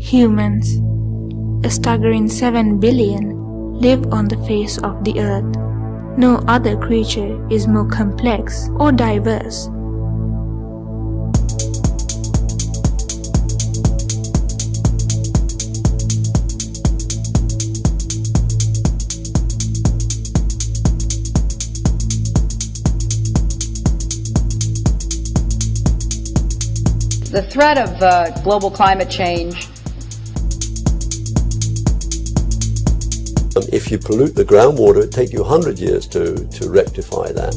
Humans, a staggering 7 billion, live on the face of the earth. No other creature is more complex or diverse. The threat of global climate change. If you pollute the groundwater, it'd take you 100 years to rectify that.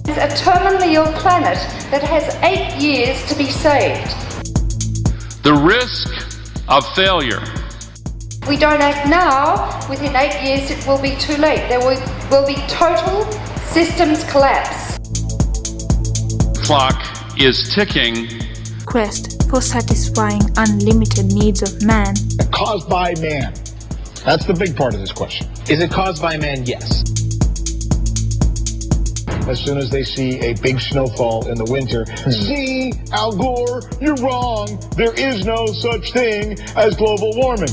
It's a terminally ill planet that has 8 years to be saved. The risk of failure. If we don't act now, within 8 years it will be too late. There will be total systems collapse. Clock is ticking. Quest for satisfying unlimited needs of man. Caused by man. That's the big part of this question. Is it caused by man? Yes. As soon as they see a big snowfall in the winter, see, Al Gore, you're wrong. There is no such thing as global warming.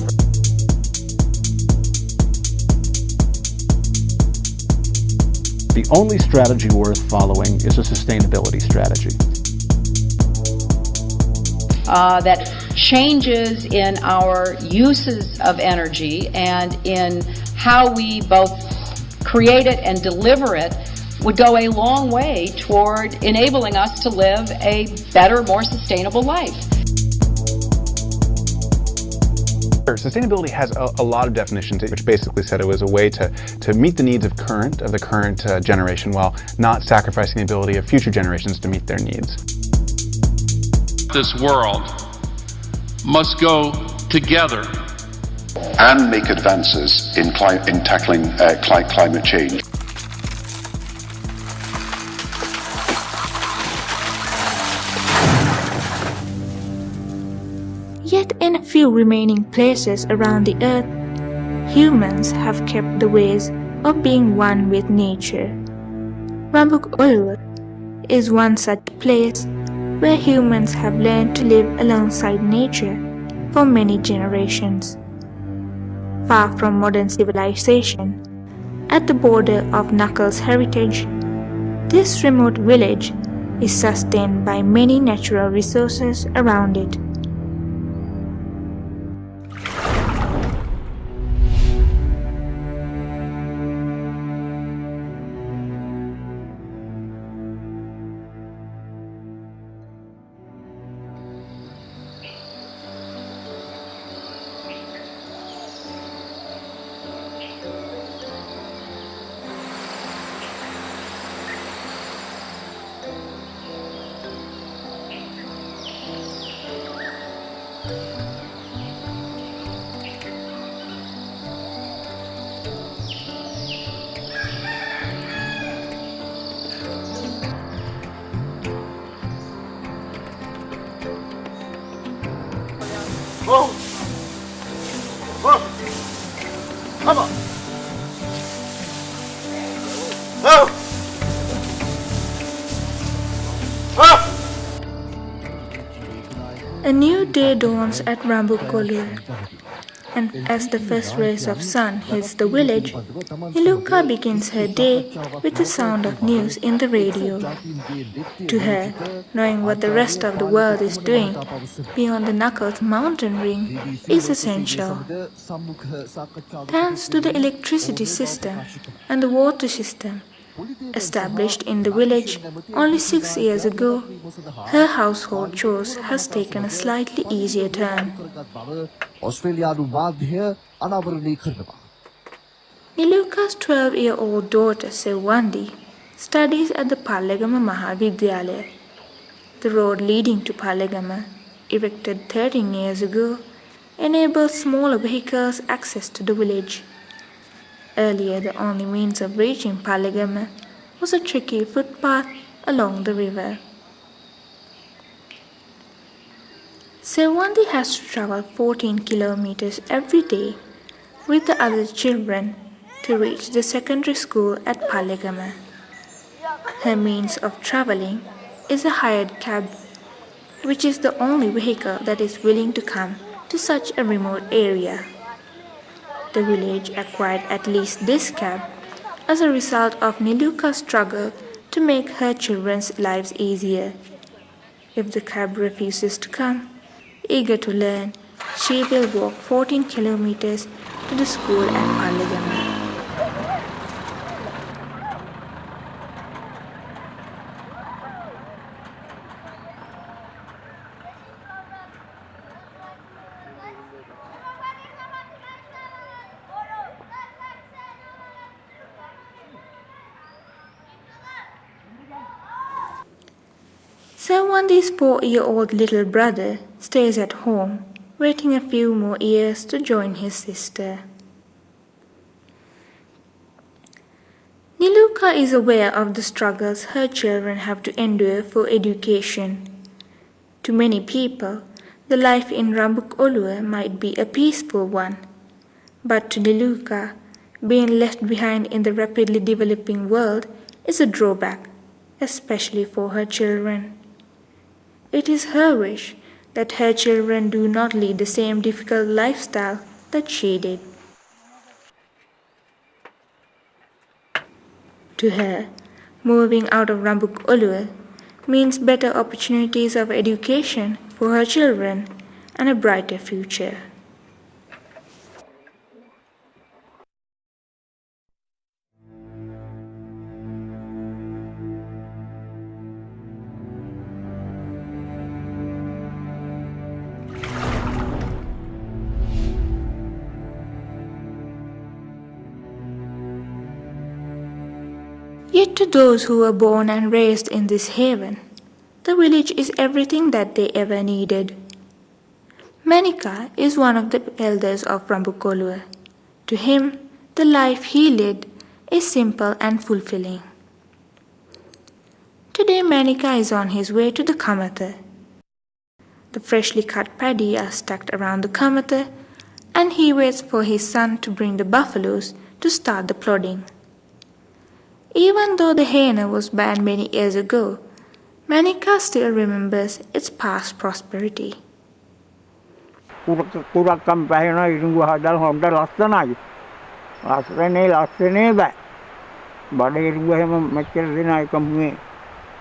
The only strategy worth following is a sustainability strategy. That changes in our uses of energy and in how we both create it and deliver it would go a long way toward enabling us to live a better, more sustainable life. Sustainability has a lot of definitions, which basically said it was a way to meet the needs of the current generation while not sacrificing the ability of future generations to meet their needs. This world must go together and make advances in tackling climate change. Yet in a few remaining places around the earth, humans have kept the ways of being one with nature. Rambukoluwa is one such place where humans have learned to live alongside nature for many generations. Far from modern civilization, at the border of Knuckles' heritage, this remote village is sustained by many natural resources around it. Whoa! Whoa! Come on! Oh! Oh! A new day dawns at Rambukoluwa, and as the first rays of sun hits the village, Niluka begins her day with the sound of news in the radio. To her, knowing what the rest of the world is doing beyond the Knuckles mountain ring is essential. Thanks to the electricity system and the water system established in the village only 6 years ago, her household chores has taken a slightly easier turn. Niluka's 12-year-old daughter Sewandi studies at the Pallegama Mahavidyalaya. The road leading to Pallegama, erected 13 years ago, enables smaller vehicles access to the village. Earlier, the only means of reaching Pallegama was a tricky footpath along the river. Sewandi has to travel 14 kilometers every day with the other children to reach the secondary school at Pallegama. Her means of traveling is a hired cab, which is the only vehicle that is willing to come to such a remote area. The village acquired at least this cab as a result of Niluka's struggle to make her children's lives easier. If the cab refuses to come, eager to learn, she will walk 14 kilometers to the school at Paligama. Sawandi's 4-year-old little brother stays at home, waiting a few more years to join his sister. Niluka is aware of the struggles her children have to endure for education. To many people, the life in Rambukoluwa might be a peaceful one, but to Niluka, being left behind in the rapidly developing world is a drawback, especially for her children. It is her wish that her children do not lead the same difficult lifestyle that she did. To her, moving out of Rambukoluwa means better opportunities of education for her children and a brighter future. Yet to those who were born and raised in this haven, the village is everything that they ever needed. Manika is one of the elders of Rambukoluwa. To him, the life he led is simple and fulfilling. Today Manika is on his way to the kamatha. The freshly cut paddy are stacked around the kamatha, and he waits for his son to bring the buffaloes to start the plodding. Even though the hyena was banned many years ago, Manika still remembers its past prosperity. Kurakam pahina irungu hadal honda lassanaයි. Lassane bෑ. බඩ ඉරුඟු එහෙම මෙච්චර දින එකම මේ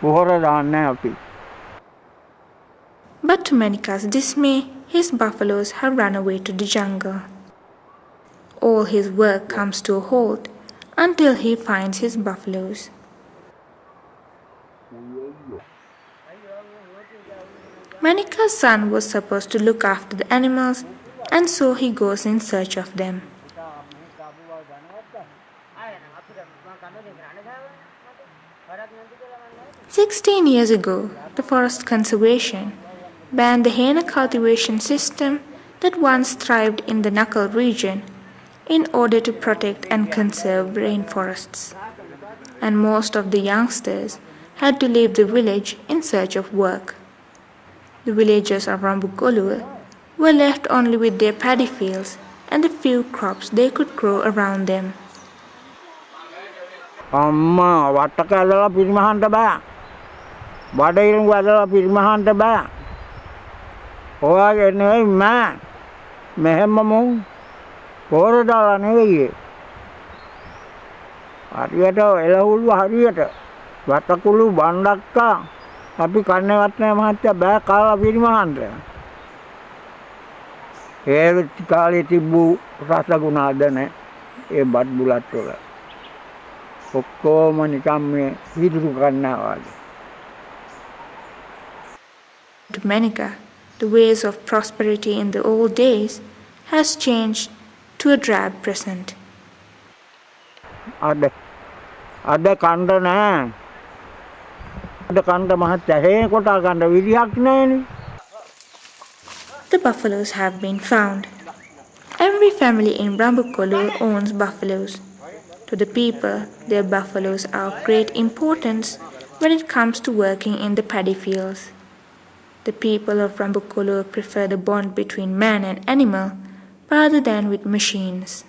පොහොර දාන්නේ අපි. But to Manika's dismay, his buffaloes have run away to the jungle. All his work comes to a halt until he finds his buffaloes. Manika's son was supposed to look after the animals, and so he goes in search of them. 16 years ago, the Forest Conservation banned the hyena cultivation system that once thrived in the Nakal region in order to protect and conserve rainforests. And most of the youngsters had to leave the village in search of work. The villagers of Rambukoluwa were left only with their paddy fields and the few crops they could grow around them. අම්මා වට්ටක ඇදලා පිරිමහන්න බෑ. බඩ ඉරුඟු ඇදලා පිරිමහන්න බෑ. ඔයාගේ නෙවෙයි මෑ. මෙහෙම මොන් පොර දාලා නෙවෙයි. හරියට එළවලු හරියට වටකුළු බණ්ඩක්කා අපි කන්නේ වටනේ මහත්තයා බෑ කාලා පිරිමහන්න. ඒ කාලේ තිබ්බු රසගුණ අද නැහැ. ඒ බත් බුලත් වල. To Manika, the ways of prosperity in the old days has changed to a drab present. The buffaloes have been found. Every family in Rambukoluwa owns buffaloes. To the people, their buffaloes are of great importance when it comes to working in the paddy fields. The people of Rambukoluwa prefer the bond between man and animal rather than with machines.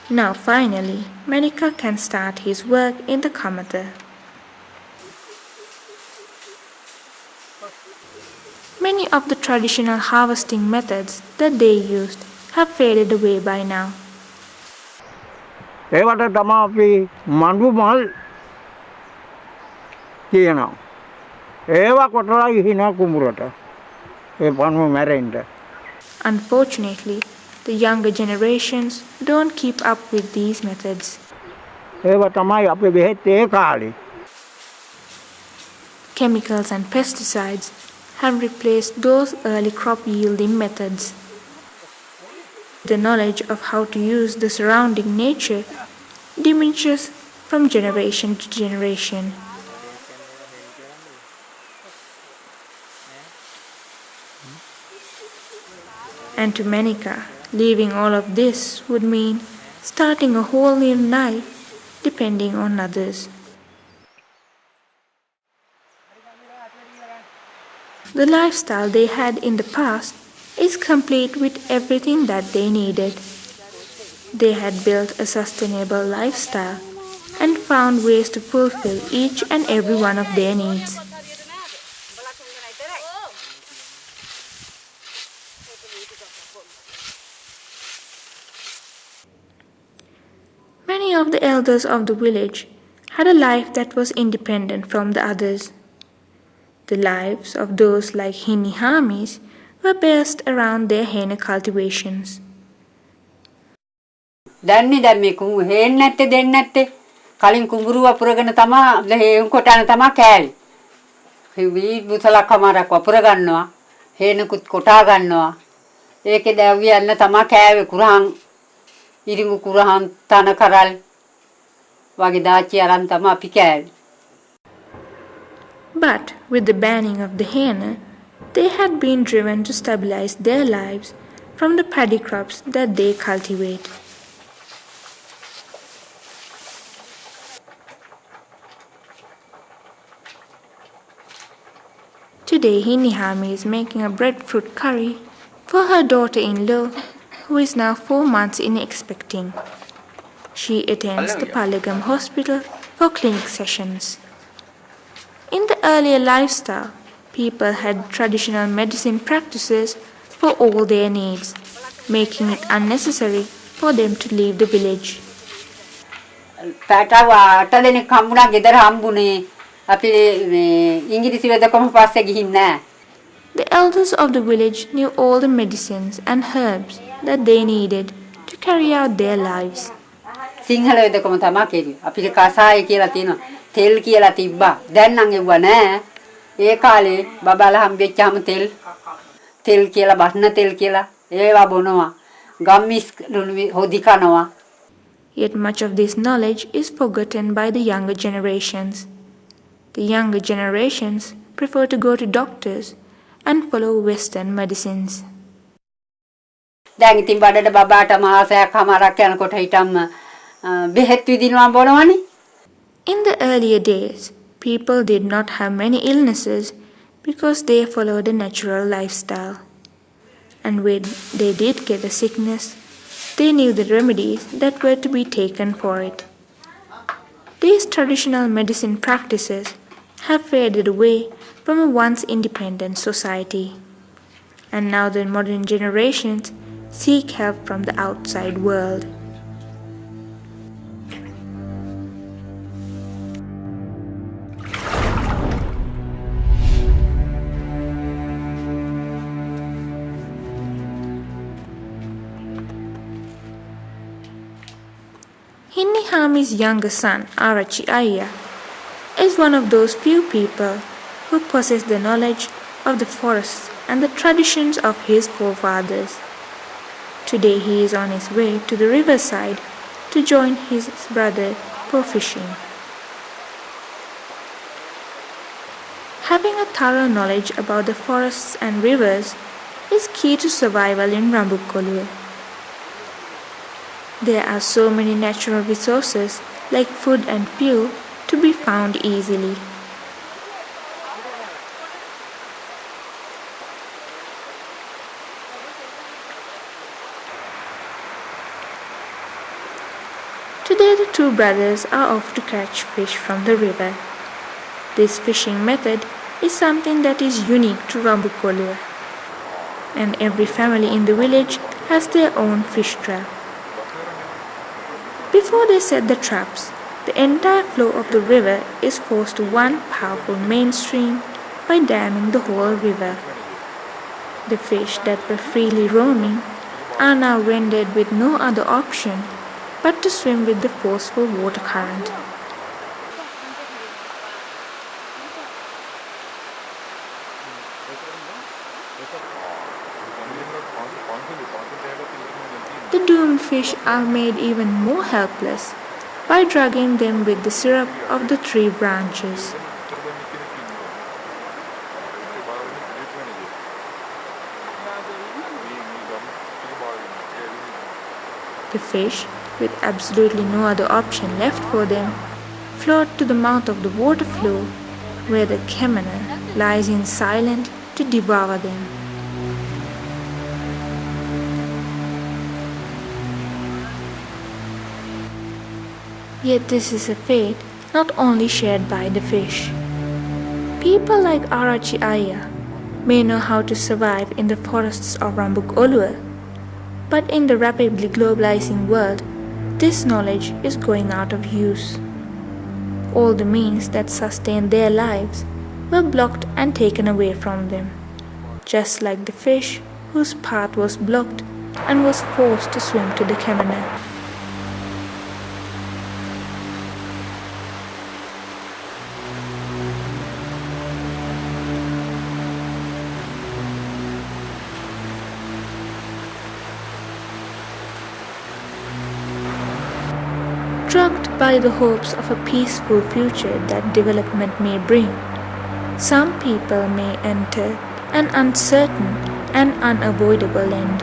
Now finally, Manika can start his work in the Kamata. Many of the traditional harvesting methods that they used have faded away by now. ඒවට තමයි අපි මඬු මල් කියනවා. ඒවා කොටලා ඉහිනා කුඹුරට. ඒ පණුව මැරෙන්න. Unfortunately, the younger generations don't keep up with these methods. ඒවා තමයි අපේ බෙහෙත් ඒ කාලේ. Chemicals and pesticides have replaced those early crop yielding methods. The knowledge of how to use the surrounding nature diminishes from generation to generation. And to Manika, leaving all of this would mean starting a whole new life depending on others. The lifestyle they had in the past is complete with everything that they needed. They had built a sustainable lifestyle and found ways to fulfill each and every one of their needs. Many of the elders of the village had a life that was independent from the others. The lives of those like Hinihamis were based around their hena cultivations. දැන්නේ දැන් මේ කුඹු හේන්නේ නැත්තේ දෙන්නේ නැත්තේ කලින් කුඹුරුව පුරගෙන තමා හේන් කොටන තමා කෑවේ. වී බුතලක් කමාරක් වපුර ගන්නවා. හේනකුත් කොටා ගන්නවා. ඒකේ දැවියන්න තමා කෑවේ කුරහන් ඉරිඟු කුරහන් තන කරල් වගේ දාචි අරන් තමා අපි කෑවේ. But with the banning of the henna, they had been driven to stabilize their lives from the paddy crops that they cultivate. Today, Hinihami is making a breadfruit curry for her daughter-in-law, who is now 4 months in expecting. She attends the Paligam hospital for clinic sessions. In the earlier lifestyle, people had traditional medicine practices for all their needs, making it unnecessary for them to leave the village. The elders of the village knew all the medicines and herbs that they needed to carry out their lives. Sinhala වෙදකම තමයි කෙරුවේ. අපිට කසාය කියලා තියෙනවා. තෙල් කියලා තිබ්බා. දැන් නම් එවුවා නෑ. ඒ කාලේ බබාලා හම්බෙච්චාම තෙල් කියලා බස්න තෙල් කියලා ඒවා බොනවා. ගම්මිස් හොදි කනවා. Yet much of this knowledge is forgotten by the younger generations. The younger generations prefer to go to doctors and follow Western medicines. දැන් ඉතින් බඩට බබාට මාසයක් හමාරක් යනකොට හිටම් බෙහෙත් විදිනවා බොනවනේ. In the earlier days, people did not have many illnesses because they followed a natural lifestyle. And when they did get a sickness, they knew the remedies that were to be taken for it. These traditional medicine practices have faded away from a once independent society. And now the modern generations seek help from the outside world. Hinnihami's younger son, Arachi Ayya, is one of those few people who possess the knowledge of the forests and the traditions of his forefathers. Today he is on his way to the riverside to join his brother for fishing. Having a thorough knowledge about the forests and rivers is key to survival in Rambukoluwa. There are so many natural resources like food and fuel to be found easily. two brothers are off to catch fish from the river. This fishing method is something that is unique to Rambukoluwa, and every family in the village has their own fish trap. Before they set the traps, the entire flow of the river is forced to one powerful main stream by damming the whole river. The fish that were freely roaming are now rendered with no other option but to swim with the forceful water current. The doomed fish are made even more helpless by drugging them with the syrup of the tree branches. The fish, with absolutely no other option left for them, float to the mouth of the water flow, where the Kemana lies in silence to devour them. Yet this is a fate not only shared by the fish. People like Arachi Aya may know how to survive in the forests of Rambukoluwa, but in the rapidly globalizing world, this knowledge is going out of use. All the means that sustained their lives were blocked and taken away from them, just like the fish whose path was blocked and was forced to swim to the Kemana. Drugged by the hopes of a peaceful future that development may bring, some people may enter an uncertain and unavoidable end.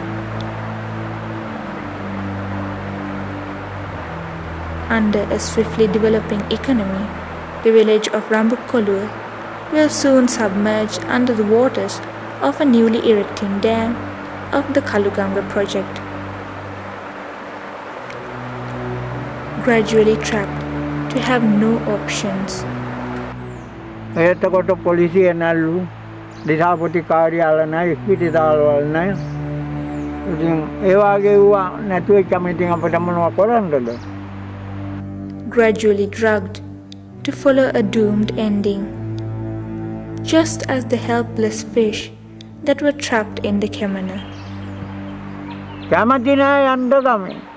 Under a swiftly developing economy, the village of Rambukoluwa will soon submerge under the waters of a newly erecting dam of the Kaluganga project. Gradually trapped to have no options. එතකොට පොලිසිය නැල්ලු දිසාපති කාර්යාල නැහැ ඉස්පිරිතාලවල නැහැ. ඉතින් ඒ වගේ වුණා නැතුවෙච්චම ඉතින් අපිට මොනවද කරන්නද? Gradually drugged to follow a doomed ending, just as the helpless fish that were trapped in the Kemana. කැමති නෑ යන්න ගමේ.